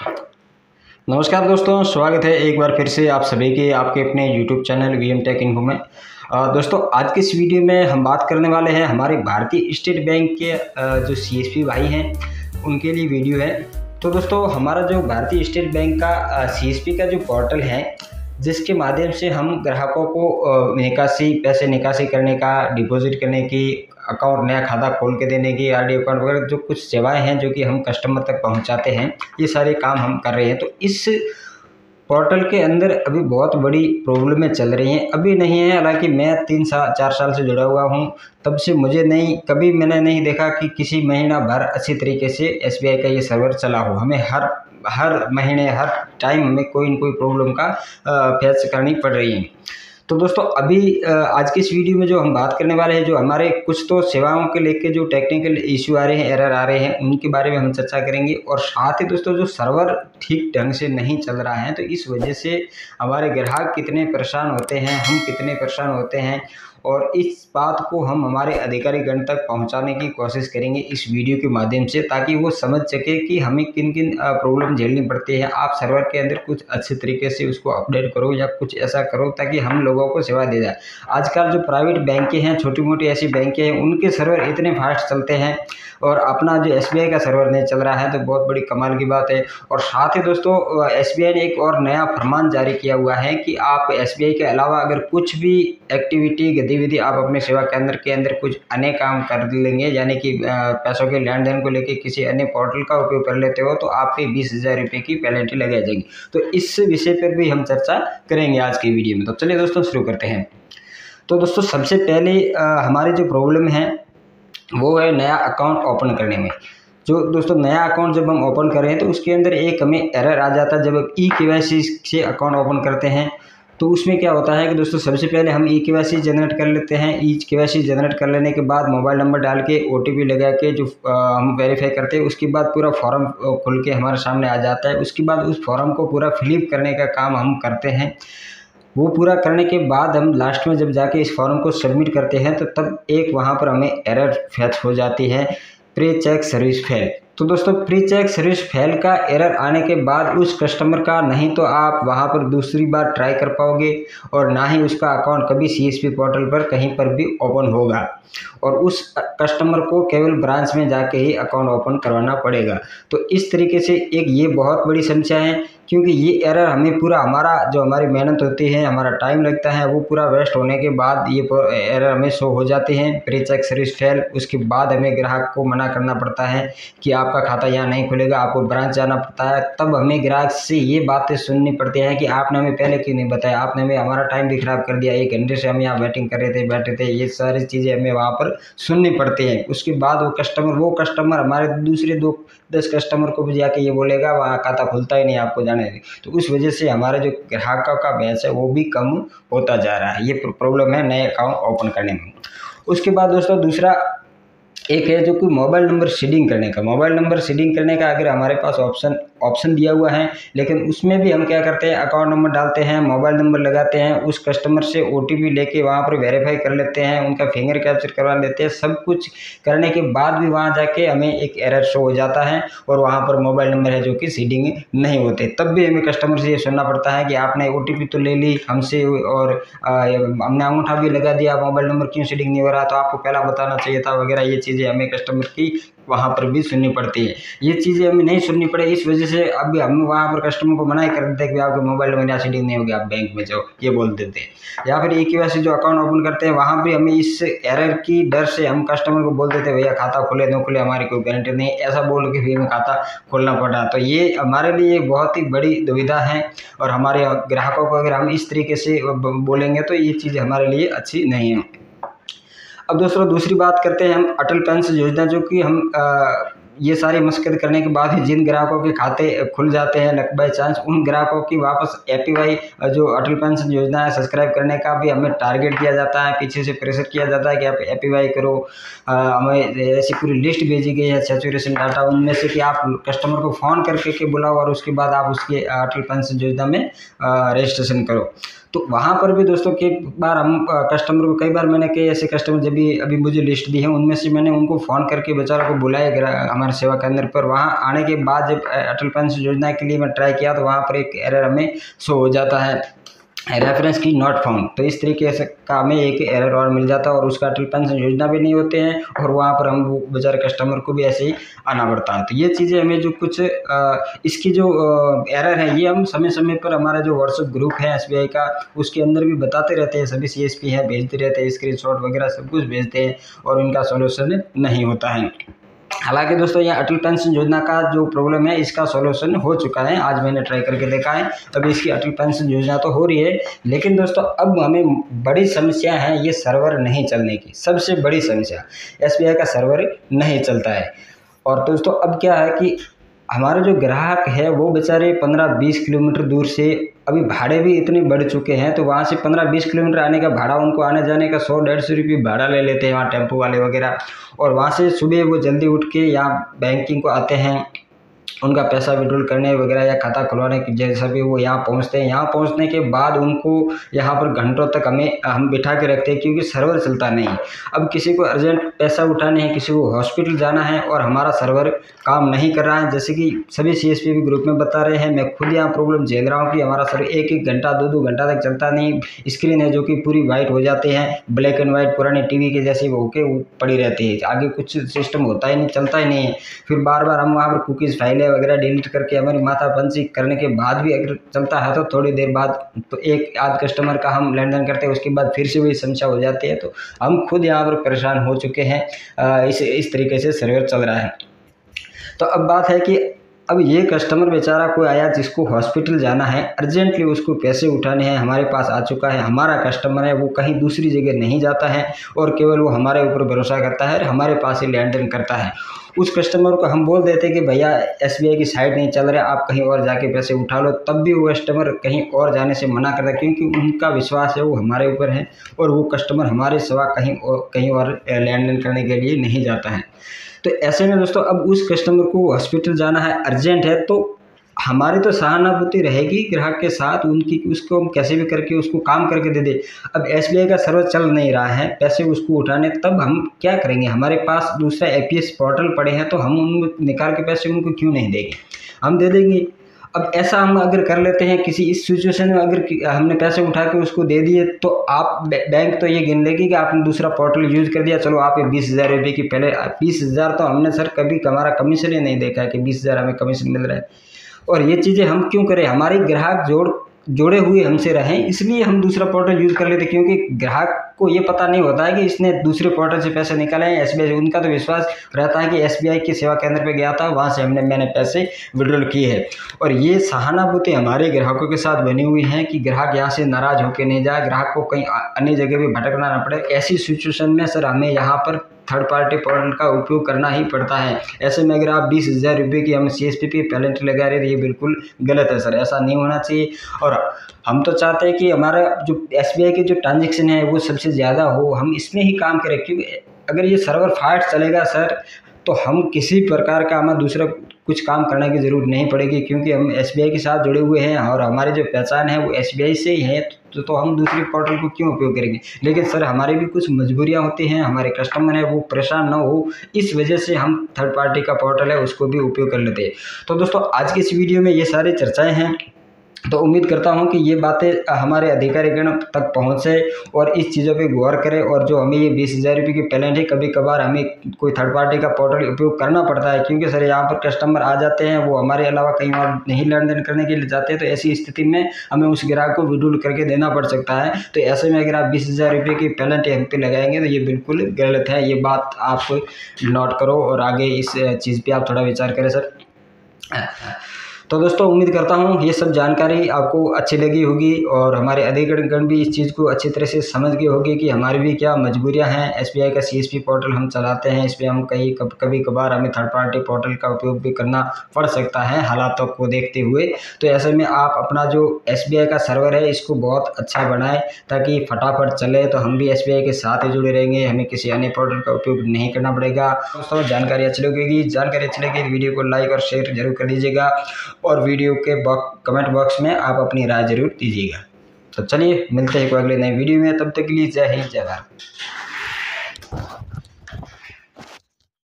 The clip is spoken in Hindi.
नमस्कार दोस्तों, स्वागत है एक बार फिर से आप सभी के आपके अपने YouTube channel VM take info में। दोस्तों, आज के इस वीडियो में हम बात करने वाले हैं हमारे भारतीय स्टेट बैंक के जो सीएसपी भाई हैं उनके लिए वीडियो है। तो दोस्तों, हमारा जो भारतीय स्टेट बैंक का सीएसपी का जो पोर्टल है, जिसके माध्यम से हम ग्राहकों को पैसे निकासी करने का, डिपॉजिट करने की, अकाउंट नया खाता खोल के देने की, आरडी अकाउंट वगैरह जो कुछ सेवाएं हैं जो कि हम कस्टमर तक पहुंचाते हैं, ये सारे काम हम कर रहे हैं। तो इस पोर्टल के अंदर अभी बहुत बड़ी प्रॉब्लमें चल रही हैं। अभी नहीं है, हालांकि मैं 4 साल से जुड़ा हुआ हूं, तब से कभी मैंने नहीं देखा कि किसी महीना भर अच्छी तरीके से एसबीआई का ये सर्वर चला हो। हमें हर महीने हर टाइम हमें कोई न कोई प्रॉब्लम का फेस करनी पड़ रही है। तो दोस्तों, अभी आज की इस वीडियो में जो हम बात करने वाले हैं, जो हमारे कुछ तो सेवाओं के लेके जो टेक्निकल इश्यू आ रहे हैं, एरर आ रहे हैं, उनके बारे में हम चर्चा करेंगे। और साथ ही दोस्तों, जो सर्वर ठीक ढंग से नहीं चल रहा है, तो इस वजह से हमारे ग्राहक कितने परेशान होते हैं, हम कितने परेशान होते हैं, और इस बात को हम हमारे अधिकारीगण तक पहुंचाने की कोशिश करेंगे इस वीडियो के माध्यम से, ताकि वो समझ सके कि हमें किन किन प्रॉब्लम झेलनी पड़ती है। आप सर्वर के अंदर कुछ अच्छे तरीके से उसको अपडेट करो या कुछ ऐसा करो ताकि हम लोगों को सेवा दे जाए। आजकल जो प्राइवेट बैंकें हैं, छोटी मोटी ऐसी बैंकें हैं, उनके सर्वर इतने फास्ट चलते हैं और अपना जो एसबीआई का सर्वर नहीं चल रहा है, तो बहुत बड़ी कमाल की बात है। और साथ ही दोस्तों, एसबीआई ने एक और नया फरमान जारी किया हुआ है कि आप एसबीआई के अलावा अगर कुछ भी एक्टिविटी गतिविधि आप अपने सेवा केंद्र के अंदर कुछ अन्य काम कर लेंगे, यानी कि पैसों के लेन देन को लेकर किसी अन्य पोर्टल का उपयोग कर लेते हो, तो आप पे 20,000 रुपये की पेनल्टी लगाई जाएगी। तो इस विषय पर भी हम चर्चा करेंगे आज की वीडियो में। तो चलिए दोस्तों, शुरू करते हैं। तो दोस्तों, सबसे पहले हमारी जो प्रॉब्लम है वो है नया अकाउंट ओपन करने में। जो दोस्तों, नया अकाउंट जब हम ओपन कर रहे हैं तो उसके अंदर एक हमें एरर आ जाता है। जब ई-केवाईसी से अकाउंट ओपन करते हैं तो उसमें क्या होता है कि दोस्तों, सबसे पहले हम ई-केवाईसी जनरेट कर लेते हैं। ई-केवाईसी जनरेट कर लेने के बाद मोबाइल नंबर डाल के ओटीपी लगा के जो हम वेरीफाई करते हैं, उसके बाद पूरा फॉर्म खुल के हमारे सामने आ जाता है। उसके बाद उस फॉर्म को पूरा फिलअप करने का काम हम करते हैं। वो पूरा करने के बाद हम लास्ट में जब जाके इस फॉर्म को सबमिट करते हैं, तो तब एक वहाँ पर हमें एरर फेच हो जाती है, प्री चेक सर्विस फेल। तो दोस्तों, प्री चेक सर्विस फेल का एरर आने के बाद उस कस्टमर का नहीं तो आप वहाँ पर दूसरी बार ट्राई कर पाओगे, और ना ही उसका अकाउंट कभी सीएसपी पोर्टल पर कहीं पर भी ओपन होगा, और उस कस्टमर को केवल ब्रांच में जाके ही अकाउंट ओपन करवाना पड़ेगा। तो इस तरीके से एक ये बहुत बड़ी समस्या है, क्योंकि ये एरर हमें पूरा हमारी मेहनत होती है, हमारा टाइम लगता है, वो पूरा वेस्ट होने के बाद ये एरर हमें शो हो जाते हैं, प्री चेक सर्विस फेल। उसके बाद हमें ग्राहक को मना करना पड़ता है कि आपका खाता यहाँ नहीं खुलेगा, आपको ब्रांच जाना पड़ता है। तब हमें ग्राहक से ये बातें सुननी पड़ती है कि आपने हमें पहले क्यों नहीं बताया, आपने हमें हमारा टाइम भी खराब कर दिया, 1 घंटे से हम यहाँ वेटिंग कर रहे थे, बैठे थे। ये सारी चीज़ें हमें वहाँ पर सुननी पड़ती हैं। उसके बाद वो कस्टमर हमारे दूसरे 10 कस्टमर को भी जाके ये बोलेगा वहाँ खाता खुलता ही नहीं, आपको जाने दे। तो उस वजह से हमारे जो ग्राहकों का बेस है वो भी कम होता जा रहा है। ये प्रॉब्लम है नए अकाउंट ओपन करने में। उसके बाद दोस्तों, दूसरा एक है जो कि मोबाइल नंबर सीडिंग करने का। मोबाइल नंबर सीडिंग करने का अगर हमारे पास ऑप्शन दिया हुआ है, लेकिन उसमें भी हम क्या करते हैं, अकाउंट नंबर डालते हैं, मोबाइल नंबर लगाते हैं, उस कस्टमर से ओटीपी लेके वहाँ पर वेरीफाई कर लेते हैं, उनका फिंगर कैप्चर करवा लेते हैं। सब कुछ करने के बाद भी वहाँ जाके हमें एक एरर शो हो जाता है और वहाँ पर मोबाइल नंबर है जो कि सीडिंग नहीं होते। तब भी हमें कस्टमर से ये सुनना पड़ता है कि आपने ओटीपी तो ले ली हमसे और हमने अंगूठा भी लगा दिया, मोबाइल नंबर क्यों सीडिंग नहीं हो रहा, तो आपको पहला बताना चाहिए था, वगैरह। ये चीज़ें हमें कस्टमर की वहाँ पर भी सुननी पड़ती है। ये चीज़ें हमें नहीं सुननी पड़े, इस वजह से अभी हम वहाँ पर कस्टमर को मना ही कर देते हैं कि आपके मोबाइल नंबर यहाँ सीडिंग नहीं होगी, आप बैंक में जाओ, ये बोल देते हैं। या फिर ई-केवाईसी जो अकाउंट ओपन करते हैं, वहाँ भी हमें इस एरर की डर से हम कस्टमर को बोल देते हैं भैया खाता खुले न खुले, हमारी कोई गारंटी नहीं, ऐसा बोल के भी हमें खाता खोलना पड़ा। तो ये हमारे लिए बहुत ही बड़ी दुविधा है, और हमारे ग्राहकों को अगर हम इस तरीके से बोलेंगे तो ये चीज़ हमारे लिए अच्छी नहीं है। अब दोस्तों, दूसरी बात करते हैं हम अटल पेंशन योजना, जो कि हम ये सारी मशक्कत करने के बाद ही जिन ग्राहकों के खाते खुल जाते हैं लक बाई चांस, उन ग्राहकों की वापस एपीवाई जो अटल पेंशन योजना है सब्सक्राइब करने का भी हमें टारगेट दिया जाता है, पीछे से प्रेशर किया जाता है कि आप एपीवाई करो। हमें ऐसी पूरी लिस्ट भेजी गई है सैचुरेशन डाटा, उनमें से कि आप कस्टमर को फ़ोन करके बुलाओ और उसके बाद आप उसके अटल पेंशन योजना में रजिस्ट्रेशन करो। तो वहाँ पर भी दोस्तों कई बार हम कस्टमर को, कई बार मैंने कई ऐसे कस्टमर जब भी अभी मुझे लिस्ट दी है, उनमें से मैंने उनको फ़ोन करके बेचारों को बुलाया हमारे हमारे सेवा केंद्र पर। वहाँ आने के बाद जब अटल पेंशन योजना के लिए मैं ट्राई किया तो वहाँ पर एक एरर हमें शो हो जाता है, रेफरेंस की नॉट फाउंड। तो इस तरीके से का हमें एक एरर और मिल जाता है और उसका अटल पेंशन योजना भी नहीं होते हैं और वहाँ पर हम वो बेचारे कस्टमर को भी ऐसे ही आना पड़ता है। तो ये चीज़ें हमें जो कुछ इसकी जो एरर है ये हम समय समय पर हमारा जो व्हाट्सएप ग्रुप है SBI का उसके अंदर भी बताते रहते हैं, सभी CSP हैं भेजते रहते हैं, स्क्रीनशॉट वगैरह सब कुछ भेजते हैं और इनका सॉल्यूशन नहीं होता है। हालांकि दोस्तों यह अटल पेंशन योजना का जो प्रॉब्लम है इसका सॉल्यूशन हो चुका है, आज मैंने ट्राई करके देखा है। अभी इसकी अटल पेंशन योजना तो हो रही है, लेकिन दोस्तों अब हमें बड़ी समस्या है ये सर्वर नहीं चलने की। सबसे बड़ी समस्या SBI का सर्वर नहीं चलता है। और दोस्तों अब क्या है कि हमारे जो ग्राहक है वो बेचारे 15-20 किलोमीटर दूर से, अभी भाड़े भी इतने बढ़ चुके हैं तो वहाँ से 15-20 किलोमीटर आने का भाड़ा, उनको आने जाने का 100-150 रुपये भाड़ा ले लेते हैं वहाँ टेम्पो वाले वगैरह। और वहाँ से सुबह वो जल्दी उठ के यहाँ बैंकिंग को आते हैं, उनका पैसा विड्रॉल करने वगैरह या खाता खुलवाने की जैसा भी वो यहाँ पहुँचते हैं। यहाँ पहुँचने के बाद उनको यहाँ पर घंटों तक हम बिठा के रखते हैं क्योंकि सर्वर चलता नहीं। अब किसी को अर्जेंट पैसा उठाने है, किसी को हॉस्पिटल जाना है और हमारा सर्वर काम नहीं कर रहा है, जैसे कि सभी CSP भी ग्रुप में बता रहे हैं, मैं खुद यहाँ प्रॉब्लम झेल रहा हूँ कि हमारा सर्वर 1-1 घंटा 2-2 घंटा तक चलता नहीं। स्क्रीन है जो कि पूरी वाइट हो जाते हैं, ब्लैक एंड वाइट पुराने टीवी के जैसे होके पड़ी रहती है, आगे कुछ सिस्टम होता ही नहीं, चलता ही नहीं है। फिर बार बार हम वहाँ पर कुकीज़ फाइलें वगैरह डिलीट करके हमारी माथापंची करने के बाद भी अगर चलता है तो थोड़ी देर बाद तो एक आध कस्टमर का हम लेन देन करते हैं, उसके बाद फिर से वही समस्या हो जाती है। तो हम खुद यहाँ पर परेशान हो चुके हैं, इस तरीके से सर्वर चल रहा है। तो अब बात है कि अब ये कस्टमर बेचारा कोई आया जिसको हॉस्पिटल जाना है, अर्जेंटली उसको पैसे उठाने हैं, हमारे पास आ चुका है, हमारा कस्टमर है, वो कहीं दूसरी जगह नहीं जाता है और केवल वो हमारे ऊपर भरोसा करता है और हमारे पास ही लेन देन करता है। उस कस्टमर को हम बोल देते कि भैया SBI की साइट नहीं चल रहा, आप कहीं और जाके पैसे उठा लो, तब भी वो कस्टमर कहीं और जाने से मना करता है क्योंकि उनका विश्वास है वो हमारे ऊपर है और वो कस्टमर हमारे सिवा कहीं और लेन देन करने के लिए नहीं जाता है। तो ऐसे में दोस्तों अब उस कस्टमर को हॉस्पिटल जाना है, अर्जेंट है, तो हमारी तो सहानुभूति रहेगी ग्राहक के साथ उनकी, उसको हम कैसे भी करके उसको काम करके दे दे। अब SBI का सर्वर चल नहीं रहा है, पैसे उसको उठाने, तब हम क्या करेंगे? हमारे पास दूसरा APS पोर्टल पड़े हैं तो हम उनको निकाल के पैसे उनको क्यों नहीं देंगे? हम दे देंगे। अब ऐसा हम अगर कर लेते हैं किसी इस सिचुएशन में, अगर हमने पैसे उठा के उसको दे दिए तो आप बैंक तो ये गिन लेगी कि आपने दूसरा पोर्टल यूज़ कर दिया, चलो आप ये 20,000 रुपये की, पहले 20,000 तो हमने सर कभी हमारा कमीशन ही नहीं देखा है कि 20,000 हमें कमीशन मिल रहा है। और ये चीज़ें हम क्यों करें? हमारे ग्राहक जोड़े हुए हमसे रहें, इसलिए हम दूसरा पोर्टल यूज़ कर लेते, क्योंकि ग्राहक को ये पता नहीं होता है कि इसने दूसरे पोर्टल से पैसे निकाले हैं SBI से। उनका तो विश्वास रहता है कि SBI के सेवा केंद्र पे गया था, वहाँ से मैंने पैसे विड्रॉल किए हैं। और ये सहानुभूति हमारे ग्राहकों के साथ बनी हुई है कि ग्राहक यहाँ से नाराज़ होकर नहीं जाए, ग्राहक को कहीं अन्य जगह भी भटकना ना पड़े। ऐसी सिचुएशन में सर हमें यहाँ पर थर्ड पार्टी पोर्टल का उपयोग करना ही पड़ता है। ऐसे में अगर आप 20,000 रुपये की हम CSP पे पेनल्टी लगा रहे हैं, ये बिल्कुल गलत है सर, ऐसा नहीं होना चाहिए। और हम तो चाहते हैं कि हमारा जो SBI के जो ट्रांजेक्शन है वो सबसे ज़्यादा हो, हम इसमें ही काम करें, क्योंकि अगर ये सर्वर फास्ट चलेगा सर तो हम किसी प्रकार का हमें दूसरा कुछ काम करने की ज़रूरत नहीं पड़ेगी, क्योंकि हम SBI के साथ जुड़े हुए हैं और हमारी जो पहचान है वो SBI से ही है। तो हम दूसरी पोर्टल को क्यों उपयोग करेंगे? लेकिन सर हमारी भी कुछ मजबूरियां होती हैं, हमारे कस्टमर है वो परेशान ना हो, इस वजह से हम थर्ड पार्टी का पोर्टल है उसको भी उपयोग कर लेते हैं। तो दोस्तों आज की इस वीडियो में ये सारी चर्चाएँ हैं, तो उम्मीद करता हूं कि ये बातें हमारे अधिकारीगण तक पहुंचे और इस चीज़ों पे गौर करें। और जो हमें ये 20,000 रुपये की पेनल्टी है, कभी कभार हमें कोई थर्ड पार्टी का पोर्टल उपयोग करना पड़ता है, क्योंकि सर यहाँ पर कस्टमर आ जाते हैं, वो हमारे अलावा कहीं और नहीं लेन देन करने के लिए जाते हैं, तो ऐसी स्थिति में हमें उस ग्राहक को विड्रॉल करके देना पड़ सकता है। तो ऐसे में अगर आप 20,000 रुपये की पेनल्टी हम पे लगाएंगे तो ये बिल्कुल गलत है, ये बात आप नोट करो और आगे इस चीज़ पर आप थोड़ा विचार करें सर। तो दोस्तों उम्मीद करता हूँ ये सब जानकारी आपको अच्छी लगी होगी और हमारे अधिकारीगण भी इस चीज़ को अच्छी तरह से समझ गए होंगे कि हमारी भी क्या मजबूरियाँ हैं। SBI का CSP पोर्टल हम चलाते हैं, इस पर हम कभी कभार हमें थर्ड पार्टी पोर्टल का उपयोग भी करना पड़ सकता है हालातों को देखते हुए। तो ऐसे में आप अपना जो SBI का सर्वर है इसको बहुत अच्छा बनाएं ताकि फटाफट चले, तो हम भी SBI के साथ ही जुड़े रहेंगे, हमें किसी अन्य पोर्टल का उपयोग नहीं करना पड़ेगा। दोस्तों जानकारी अच्छी लगेगी तो वीडियो को लाइक और शेयर जरूर कर लीजिएगा और वीडियो के कमेंट बॉक्स में आप अपनी राय जरूर दीजिएगा। तो चलिए मिलते हैं कोई अगले नए वीडियो में, तब तक के लिए जय हिंद जय भारत।